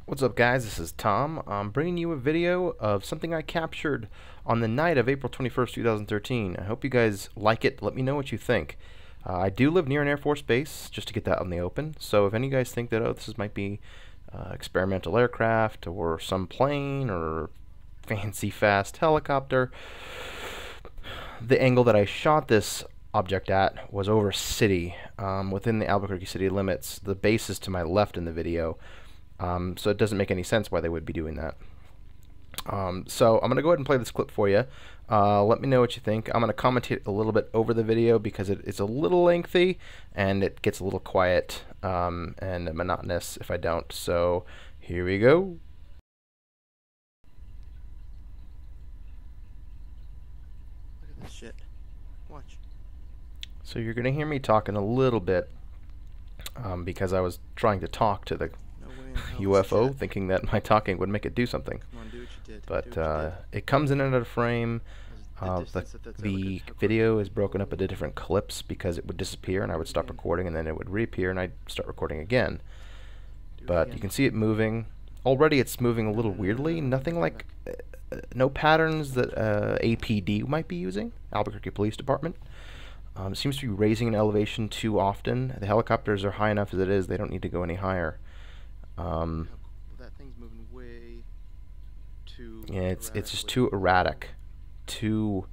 What's up, guys? This is Tom. I'm bringing you a video of something I captured on the night of April 21st, 2013. I hope you guys like it. Let me know what you think. I do live near an Air Force base, just to get that out in the open. So if any of you guys think that, oh, this might be experimental aircraft or some plane or fancy fast helicopter, the angle that I shot this object at was over city, within the Albuquerque city limits. The base is to my left in the video. So it doesn't make any sense why they would be doing that. So I'm going to go ahead and play this clip for you. Let me know what you think. I'm going to commentate a little bit over the video because it's a little lengthy and it gets a little quiet and monotonous if I don't. So here we go. Look at this shit. Watch. So you're going to hear me talking a little bit because I was trying to talk to the UFO, thinking that my talking would make it do something. Come on, do what you did. But it comes in and out of frame. The video is broken up into different clips because it would disappear and I would stop recording and then it would reappear and I'd start recording again. But you can see it moving. Already it's moving a little weirdly. Nothing like, no patterns that APD might be using, Albuquerque Police Department. It seems to be raising an elevation too often. The helicopters are high enough as it is. They don't need to go any higher. That thing's moving way too. Yeah, it's just too erratic, too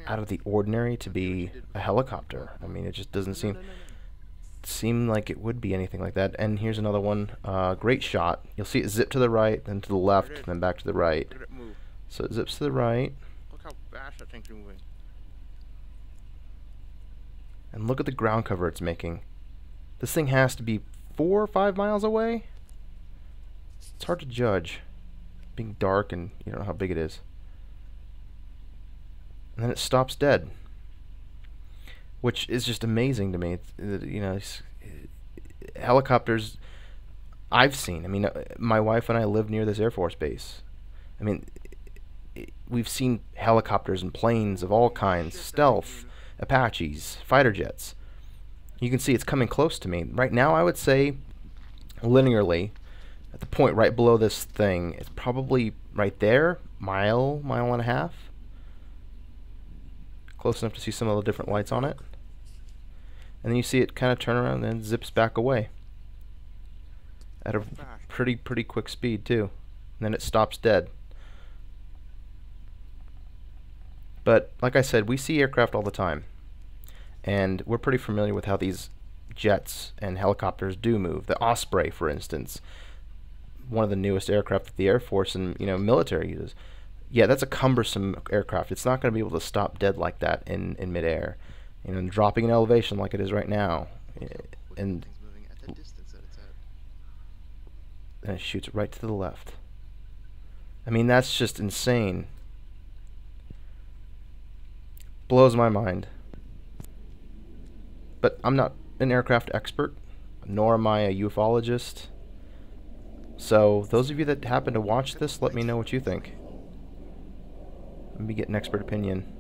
out of the ordinary to be a helicopter. I mean, it just doesn't seem like it would be anything like that. And here's another one. Great shot. You'll see it zip to the right, then to the left, then back to the right. So it zips to the right. Look how fast that thing's moving. And look at the ground cover it's making. This thing has to be 4 or 5 miles away. It's hard to judge, being dark and you don't know how big it is. And then it stops dead, which is just amazing to me. You know, helicopters I've seen. I mean, my wife and I live near this Air Force base. I mean, we've seen helicopters and planes of all kinds, stealth, Apaches, fighter jets. You can see it's coming close to me. Right now, I would say, linearly, at the point right below this thing, it's probably right there, mile and a half. Close enough to see some of the different lights on it. And then you see it kind of turn around and then zips back away. At a pretty quick speed, too. And then it stops dead. But, like I said, we see aircraft all the time. And we're pretty familiar with how these jets and helicopters do move. The Osprey, for instance, one of the newest aircraft that the Air Force and military uses. Yeah, that's a cumbersome aircraft. It's not going to be able to stop dead like that in midair. And dropping an elevation like it is right now. And it shoots right to the left. I mean, that's just insane. Blows my mind. But I'm not an aircraft expert, nor am I a ufologist. So those of you that happen to watch this, let me know what you think. Let me get an expert opinion.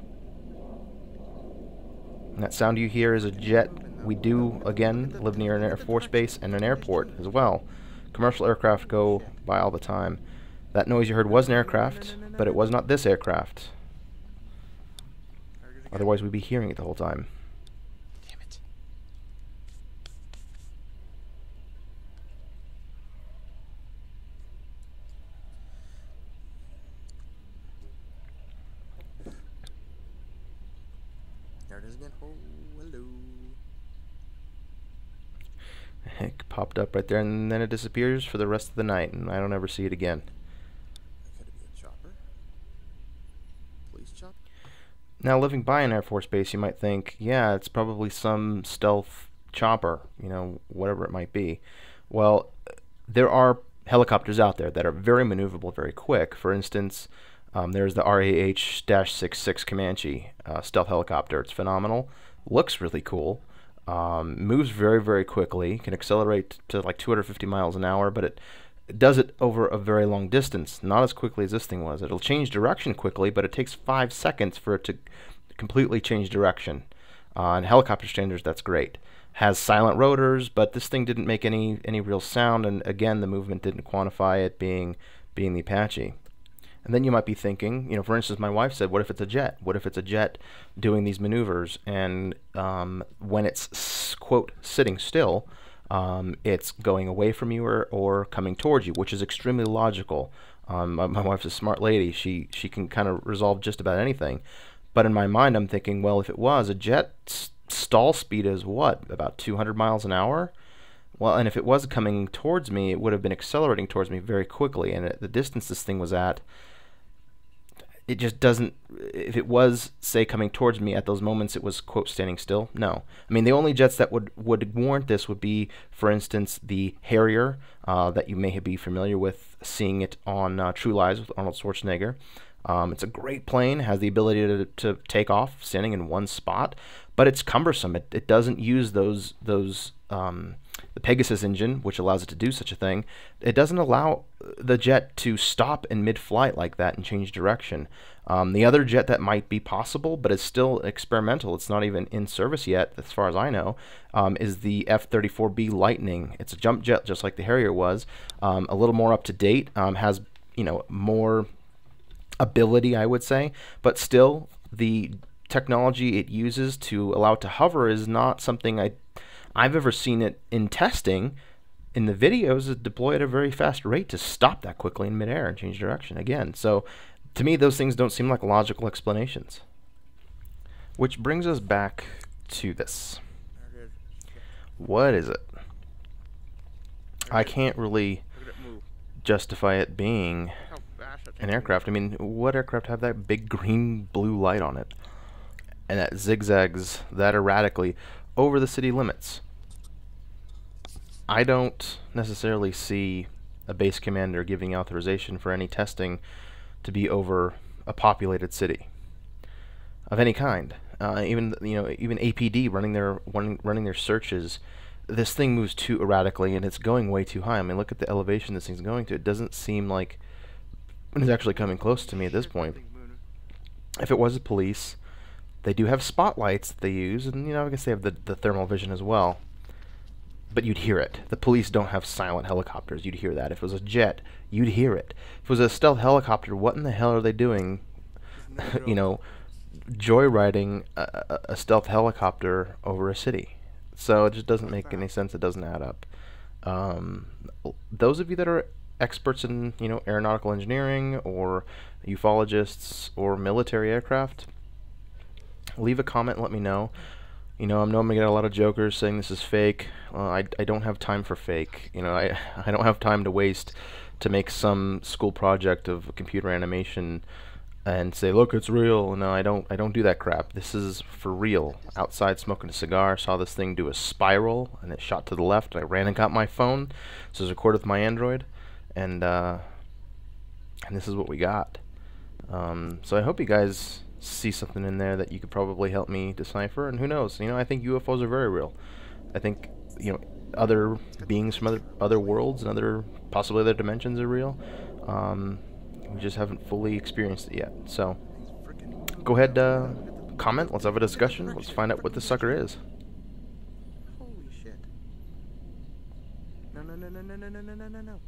And that sound you hear is a jet. We do, again, live near an Air Force base and an airport as well. Commercial aircraft go by all the time. That noise you heard was an aircraft, but it was not this aircraft. Otherwise, we'd be hearing it the whole time. Damn it. There it is again. Oh, hello. It popped up right there, and then it disappears for the rest of the night, and I don't ever see it again. Could it be a chopper? Police chopper? Now, living by an Air Force base, you might think, yeah, it's probably some stealth chopper, whatever it might be. Well, there are helicopters out there that are very maneuverable, very quick. For instance, there's the RAH-66 Comanche stealth helicopter. It's phenomenal. Looks really cool. Moves very quickly. Can accelerate to like 250 miles an hour, but it does it over a very long distance, not as quickly as this thing was. It'll change direction quickly, but it takes 5 seconds for it to completely change direction. On helicopter standards, that's great. has silent rotors, but this thing didn't make any real sound, and again, the movement didn't quantify it being the Apache. And then you might be thinking, for instance, my wife said, what if it's a jet? What if it's a jet doing these maneuvers, and when it's, quote, sitting still, it's going away from you or coming towards you, which is extremely logical. My wife's a smart lady. She can kind of resolve just about anything. But in my mind, I'm thinking, well, if it was, a jet stall speed is what, about 200 miles an hour? Well, and if it was coming towards me, it would have been accelerating towards me very quickly. And at the distance this thing was at, it just doesn't, if it was, say, coming towards me at those moments, it was, quote, standing still. No. I mean, the only jets that would warrant this would be, for instance, the Harrier, that you may be familiar with seeing it on True Lies with Arnold Schwarzenegger. It's a great plane, has the ability to take off standing in one spot, but it's cumbersome. It doesn't use the Pegasus engine, which allows it to do such a thing. It doesn't allow the jet to stop in mid-flight like that and change direction. The other jet that might be possible, but it's still experimental, it's not even in service yet, as far as I know, is the F-34B Lightning. It's a jump jet just like the Harrier was, a little more up to date, has more ability, I would say, but still the technology it uses to allow it to hover is not something I've ever seen it in testing. In the videos, it deploy at a very fast rate to stop that quickly in midair and change direction again. So to me, those things don't seem like logical explanations. Which brings us back to this. What is it? I can't really justify it being an aircraft. I mean, what aircraft have that big green blue light on it and that zigzags that erratically over the city limits? I don't necessarily see a base commander giving authorization for any testing to be over a populated city of any kind. Even APD running their searches, this thing moves too erratically and it's going way too high. I mean, look at the elevation this thing's going to. It doesn't seem like it's actually coming close to me at this point. If it was the police, they do have spotlights that they use, and I guess they have the thermal vision as well. But you'd hear it. The police don't have silent helicopters. You'd hear that. If it was a jet, you'd hear it. If it was a stealth helicopter, what in the hell are they doing? Joyriding a stealth helicopter over a city. So it just doesn't make any sense. It doesn't add up. Those of you that are experts in aeronautical engineering or ufologists or military aircraft, leave a comment and let me know. I know I'm going to get a lot of jokers saying this is fake. I don't have time for fake. I don't have time to waste to make some school project of computer animation and say, look, it's real. No, I don't do that crap. This is for real. Outside smoking a cigar, saw this thing do a spiral and it shot to the left. I ran and got my phone, so it's recorded with my Android, and this is what we got. So I hope you guys see something in there that you could probably help me decipher, and who knows, I think UFOs are very real. I think other beings from other worlds and possibly other dimensions are real. We just haven't fully experienced it yet. So go ahead, comment, let's have a discussion, let's find out what this sucker is. Holy shit. No.